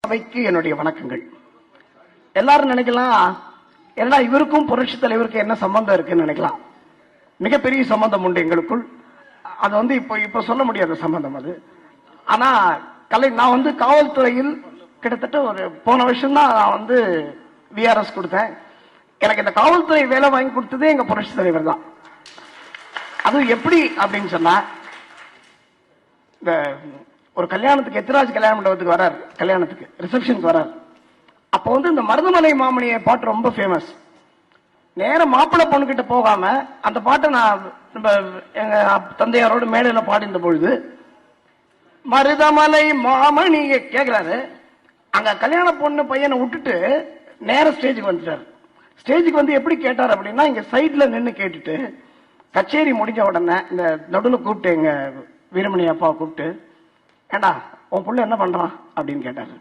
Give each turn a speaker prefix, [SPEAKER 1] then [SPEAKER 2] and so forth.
[SPEAKER 1] சபைக்கு என்னுடைய வணக்கங்கள். எல்லாரும் நினைக்கலாம், ஏன்னா இவருக்கும் புரட்சி தலைவருக்கு என்ன சம்பந்தம் இருக்குன்னு நினைக்கலாம். மிகப்பெரிய சம்பந்தம் உண்டு எங்களுக்குள். அது இப்ப சொல்ல முடியாத சம்பந்தம் அது. ஆனா நான் காவல்துறையில் கிட்டத்தட்ட ஒரு போன வருஷம் தான் நான் விஆர்எஸ் கொடுத்தேன். எனக்கு இந்த காவல்துறை வேலை வாங்கி கொடுத்ததே எங்க புரட்சி தலைவர் தான். அது எப்படி அப்படின்னு சொன்னா, இந்த ஒரு கல்யாணத்துக்கு எத்திராஜ் கல்யாண மண்டபத்துக்கு வரார், கல்யாணத்துக்கு ரிசப்ஷனுக்கு வரார். அப்போ இந்த மருதமலை மாமணியை பாட்டு ரொம்ப ஃபேமஸ். நேரம் மாப்பிள்ளை பொண்ணு கிட்ட போகாம அந்த பாட்டை நான் எங்க தந்தையாரோட மேடையில பாடிந்த பொழுது மருதமலை மாமணியை கேட்கிறாரு. அங்க கல்யாண பொண்ணு பையனை விட்டுட்டு நேர ஸ்டேஜுக்கு வந்துட்டாரு. ஸ்டேஜுக்கு எப்படி கேட்டார் அப்படின்னா, இங்க சைட்ல நின்று கேட்டுட்டு கச்சேரி முடிஞ்ச உடனே இந்த நடுவில் கூப்பிட்டு எங்க வீரமணி அப்பாவை கூப்பிட்டு, ஏண்டா உன் புள்ள என்ன பண்றான் அப்படின்னு கேட்டாரு.